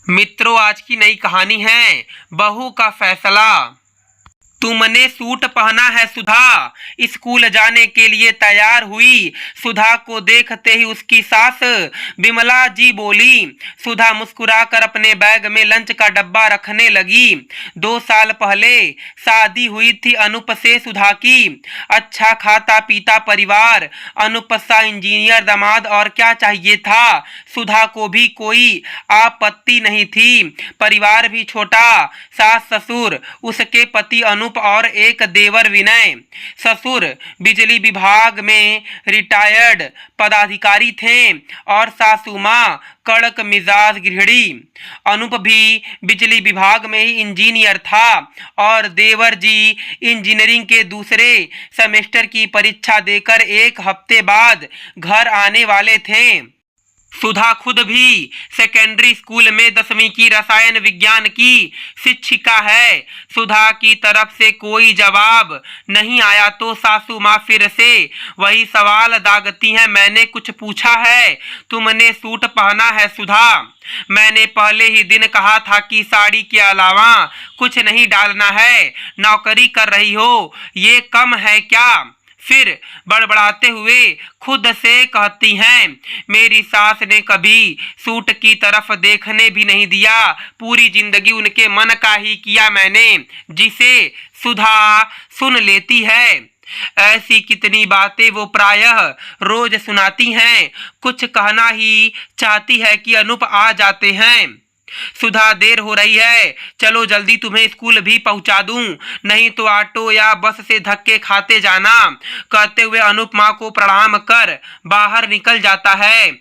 मित्रों, आज की नई कहानी है बहू का फैसला। तुमने सूट पहना है सुधा। स्कूल जाने के लिए तैयार हुई। सुधा को देखते ही उसकी सास विमला जी बोली। सुधा मुस्कुराकर अपने बैग में लंच का डब्बा रखने लगी। 2 साल पहले शादी हुई थी अनूप से सुधा की। अच्छा खाता पीता परिवार, अनूप सा इंजीनियर दामाद, और क्या चाहिए था। सुधा को भी कोई आपत्ति नहीं थी। परिवार भी छोटा, सास ससुर, उसके पति अनूप और एक देवर विनय। ससुर बिजली विभाग में रिटायर्ड पदाधिकारी थे और सासू माँ कड़क मिजाज गृहिणी। अनूप भी बिजली विभाग में ही इंजीनियर था और देवर जी इंजीनियरिंग के दूसरे सेमेस्टर की परीक्षा देकर 1 हफ्ते बाद घर आने वाले थे। सुधा खुद भी सेकेंडरी स्कूल में 10वीं की रसायन विज्ञान की शिक्षिका है। सुधा की तरफ से कोई जवाब नहीं आया तो सासू माँ फिर से वही सवाल दागती हैं। मैंने कुछ पूछा है? तुमने सूट पहना है सुधा। मैंने पहले ही दिन कहा था कि साड़ी के अलावा कुछ नहीं डालना है। नौकरी कर रही हो, ये कम है क्या? फिर बड़बड़ाते हुए खुद से कहती हैं, मेरी सास ने कभी सूट की तरफ देखने भी नहीं दिया। पूरी जिंदगी उनके मन का ही किया मैंने, जिसे सुधा सुन लेती है। ऐसी कितनी बातें वो प्रायः रोज सुनाती हैं। कुछ कहना ही चाहती है कि अनूप आ जाते हैं। सुधा, देर हो रही है, चलो जल्दी तुम्हें स्कूल भी पहुंचा दूं, नहीं तो ऑटो या बस से धक्के खाते जाना। कहते हुए अनूप माँ को प्रणाम कर बाहर निकल जाता है।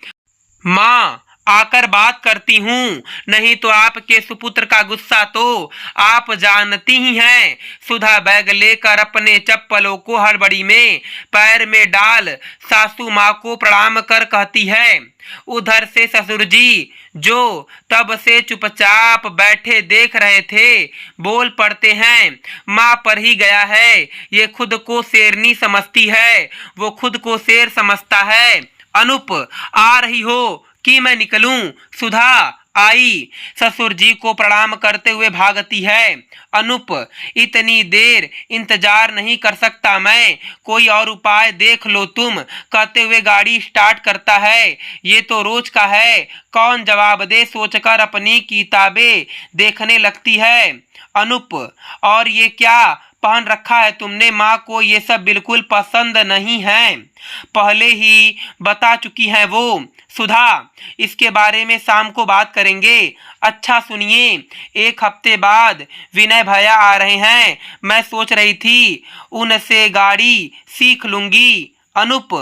माँ, आकर बात करती हूँ, नहीं तो आपके सुपुत्र का गुस्सा तो आप जानती ही हैं। सुधा बैग लेकर अपने चप्पलों को हड़बड़ी में पैर में डाल सासू माँ को प्रणाम कर कहती है। उधर से ससुर जी, जो तब से चुपचाप बैठे देख रहे थे, बोल पड़ते हैं। माँ पर ही गया है, ये खुद को शेरनी समझती है, वो खुद को शेर समझता है। अनूप, आ रही हो कि मैं निकलूं? सुधा आई, ससुर जी को प्रणाम करते हुए भागती है। अनूप, इतनी देर इंतजार नहीं कर सकता मैं, कोई और उपाय देख लो तुम। कहते हुए गाड़ी स्टार्ट करता है। ये तो रोज का है, कौन जवाब दे सोचकर अपनी किताबें देखने लगती है। अनूप, और ये क्या पहन रखा है तुमने? माँ को ये सब बिल्कुल पसंद नहीं है, पहले ही बता चुकी है वो। सुधा, इसके बारे में शाम को बात करेंगे। अच्छा सुनिए, 1 हफ्ते बाद विनय भैया आ रहे हैं, मैं सोच रही थी उनसे गाड़ी सीख लूंगी। अनूप,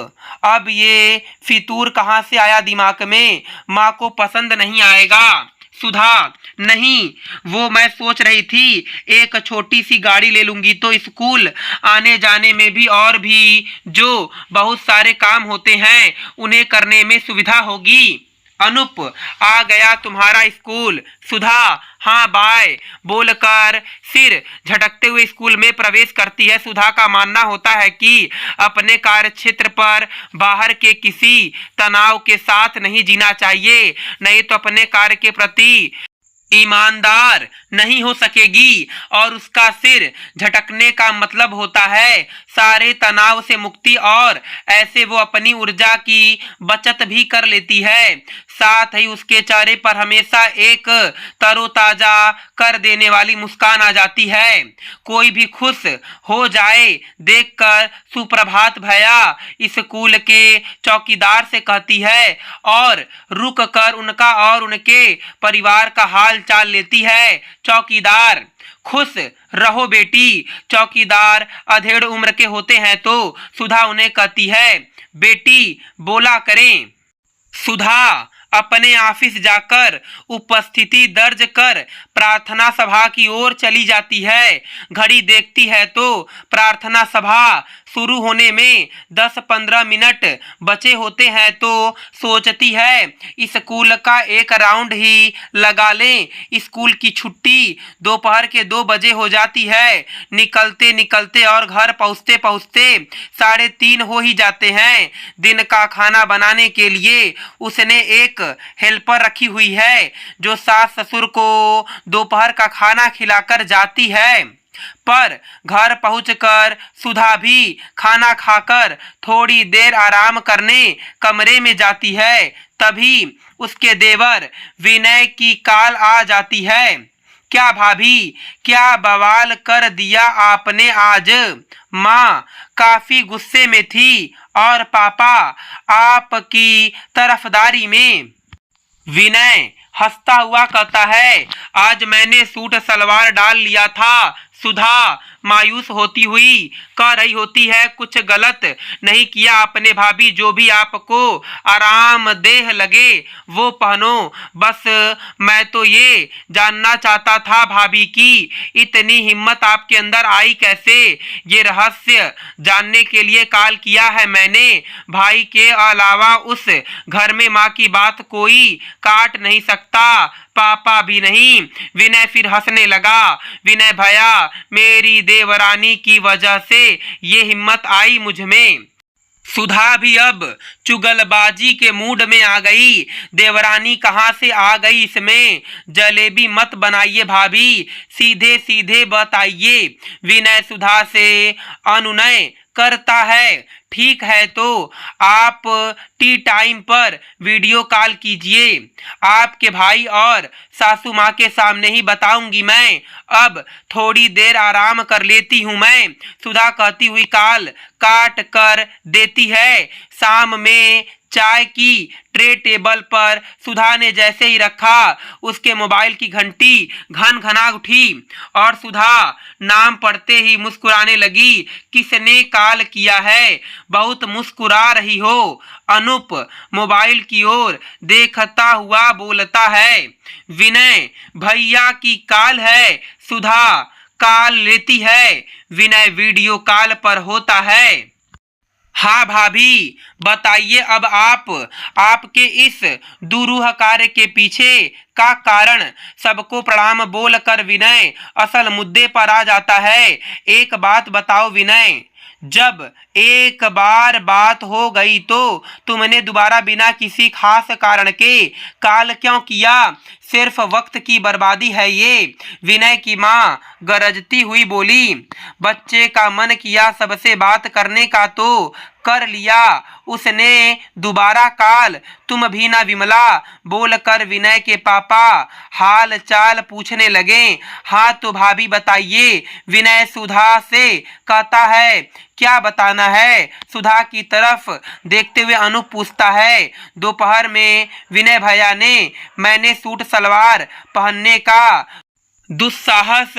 अब ये फितूर कहाँ से आया दिमाग में? माँ को पसंद नहीं आएगा। सुधा, नहीं, वो मैं सोच रही थी एक छोटी सी गाड़ी ले लूंगी तो स्कूल आने जाने में भी और भी जो बहुत सारे काम होते हैं उन्हें करने में सुविधा होगी। अनूप, आ गया तुम्हारा स्कूल। सुधा, हाँ बाय बोलकर सिर झटकते हुए स्कूल में प्रवेश करती है। सुधा का मानना होता है कि अपने कार्य क्षेत्र पर बाहर के किसी तनाव के साथ नहीं जीना चाहिए, नहीं तो अपने कार्य के प्रति ईमानदार नहीं हो सकेगी। और उसका सिर झटकने का मतलब होता है सारे तनाव से मुक्ति, और ऐसे वो अपनी ऊर्जा की बचत भी कर लेती है। साथ ही उसके चेहरे पर हमेशा एक तरोताजा कर देने वाली मुस्कान आ जाती है। कोई भी खुश हो जाए देखकर सुप्रभात भैया, स्कूल के चौकीदार से कहती है और रुक कर उनका और उनके परिवार का हाल चाल लेती है। चौकीदार, खुश रहो बेटी। चौकीदार अधेड़ उम्र के होते हैं तो सुधा उन्हें कहती है, बेटी बोला करें। सुधा अपने ऑफिस जाकर उपस्थिति दर्ज कर प्रार्थना सभा की ओर चली जाती है। घड़ी देखती है तो प्रार्थना सभा शुरू होने में 10-15 मिनट बचे होते हैं तो सोचती है स्कूल का एक राउंड ही लगा लें। स्कूल की छुट्टी दोपहर के 2 बजे हो जाती है। निकलते निकलते और घर पहुँचते पहुँचते 3:30 हो ही जाते हैं। दिन का खाना बनाने के लिए उसने एक हेल्पर रखी हुई है जो सास ससुर को दोपहर का खाना खिलाकर जाती है। पर घर पहुंचकर सुधा भी खाना खाकर थोड़ी देर आराम करने कमरे में जाती है। तभी उसके देवर विनय की कॉल आ जाती है। क्या भाभी, क्या बवाल कर दिया आपने आज? माँ काफी गुस्से में थी और पापा आपकी तरफदारी में। विनय हंसता हुआ कहता है, आज मैंने सूट सलवार डाल लिया था। सुधा मायूस होती हुई कह रही होती है, कुछ गलत नहीं किया आपने भाभी, जो भी आपको आरामदेह लगे वो पहनो। बस मैं तो ये जानना चाहता था भाभी की इतनी हिम्मत आपके अंदर आई कैसे? ये रहस्य जानने के लिए कॉल किया है मैंने। भाई के अलावा उस घर में माँ की बात कोई काट नहीं सकता, पापा भी नहीं। विनय फिर हंसने लगा। विनय भैया, मेरी देवरानी की वजह से ये हिम्मत आई मुझ में। सुधा भी अब चुगलबाजी के मूड में आ गई। देवरानी कहाँ से आ गई इसमें? जलेबी मत बनाइए भाभी, सीधे सीधे बताइए। विनय सुधा से अनुनय करता है। ठीक है तो आप टी टाइम पर वीडियो कॉल कीजिए। आपके भाई और सासू माँ के सामने ही बताऊंगी मैं। अब थोड़ी देर आराम कर लेती हूँ मैं। सुधा कहती हुई कॉल काट कर देती है। शाम में चाय की ट्रे टेबल पर सुधा ने जैसे ही रखा, उसके मोबाइल की घंटी घन घना उठी और सुधा नाम पढ़ते ही मुस्कुराने लगी। किसने कॉल किया है? बहुत मुस्कुरा रही हो। अनूप मोबाइल की ओर देखता हुआ बोलता है। विनय भैया की कॉल है। सुधा कॉल लेती है। विनय वीडियो कॉल पर होता है। हाँ भाभी, बताइए अब आपके इस दुरूह कार्य के पीछे का कारण। सबको प्रणाम बोलकर विनय असल मुद्दे पर आ जाता है। एक बात बताओ विनय, जब एक बार बात हो गई तो तुमने दोबारा बिना किसी खास कारण के कॉल क्यों किया? सिर्फ वक्त की बर्बादी है ये। विनय की माँ गरजती हुई बोली। बच्चे का मन किया सबसे बात करने का तो कर लिया उसने दोबारा कॉल। तुम भी ना विमला, बोलकर विनय के पापा हाल चाल पूछने लगे। हाँ तो भाभी बताइए, विनय सुधा से कहता है। क्या बताना है? सुधा की तरफ देखते हुए अनूप पूछता है। दोपहर में विनय भैया ने मैंने सूट सलवार पहनने का दुस्साहस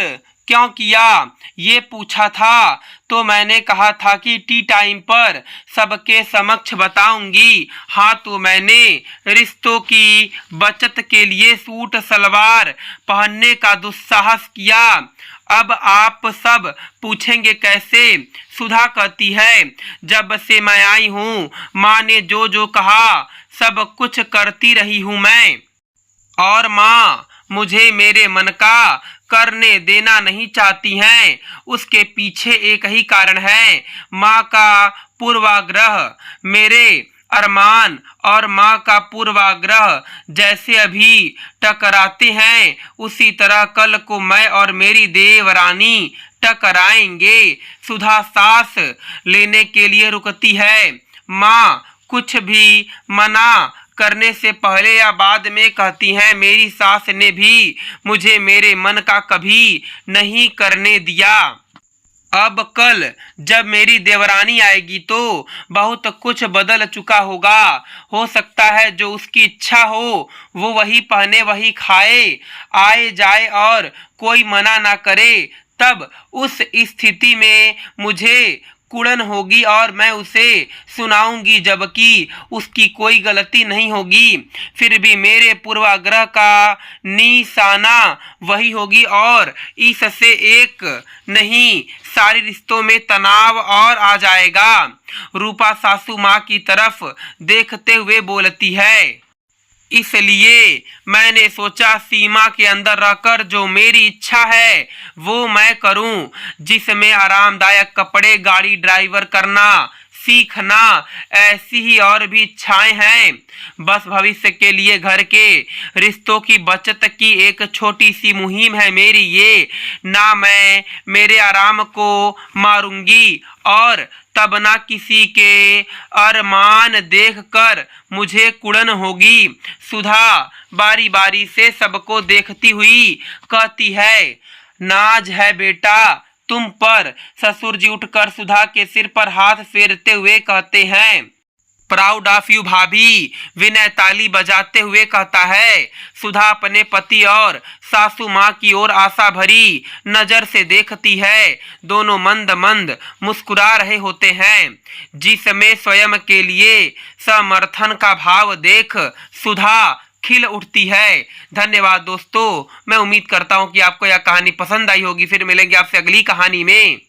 क्यों किया ये पूछा था, तो मैंने कहा था कि टी टाइम पर सबके समक्ष बताऊंगी। हाँ तो मैंने रिश्तों की बचत के लिए सूट सलवार पहनने का दुस्साहस किया। अब आप सब पूछेंगे कैसे? सुधा कहती है, जब से मैं आई हूँ माँ ने जो जो कहा सब कुछ करती रही हूँ मैं। और माँ मुझे मेरे मन का करने देना नहीं चाहती हैं। उसके पीछे एक ही कारण है, माँ का पूर्वाग्रह। मेरे अरमान और माँ का पूर्वाग्रह जैसे अभी टकराते हैं उसी तरह कल को मैं और मेरी देवरानी टकराएंगे। सुधा सांस लेने के लिए रुकती है। माँ कुछ भी मना करने से पहले या बाद में कहती हैं, मेरी सास ने भी मुझे मेरे मन का कभी नहीं करने दिया। अब कल जब मेरी देवरानी आएगी तो बहुत कुछ बदल चुका होगा। हो सकता है जो उसकी इच्छा हो वो वही पहने वही खाए आए जाए और कोई मना ना करे। तब उस स्थिति में मुझे कुड़न होगी और मैं उसे सुनाऊंगी जबकि उसकी कोई गलती नहीं होगी। फिर भी मेरे पूर्वाग्रह का निशाना वही होगी और इससे एक नहीं सारे रिश्तों में तनाव और आ जाएगा। रूपा सासू माँ की तरफ देखते हुए बोलती है, इसलिए मैंने सोचा सीमा के अंदर रहकर जो मेरी इच्छा है वो मैं करूं, जिसमें आरामदायक कपड़े, गाड़ी ड्राइवर करना सीखना, ऐसी ही और भी इच्छाएं हैं। बस भविष्य के लिए घर के रिश्तों की बचत की एक छोटी सी मुहिम है मेरी ये। ना मैं मेरे आराम को मारूंगी और तब ना किसी के अरमान देखकर मुझे कुड़न होगी। सुधा बारी बारी से सबको देखती हुई कहती है, नाज है बेटा तुम पर। ससुर जी उठकर सुधा के सिर पर हाथ फेरते हुए कहते हैं, प्राउड ऑफ यू भाभी। विनय ताली बजाते हुए कहता है। सुधा अपने पति और सासू माँ की ओर आशा भरी नजर से देखती है। दोनों मंद मंद मुस्कुरा रहे होते हैं, जिसमें स्वयं के लिए समर्थन का भाव देख सुधा खिल उठती है। धन्यवाद दोस्तों, मैं उम्मीद करता हूँ कि आपको यह कहानी पसंद आई होगी। फिर मिलेंगे आपसे अगली कहानी में।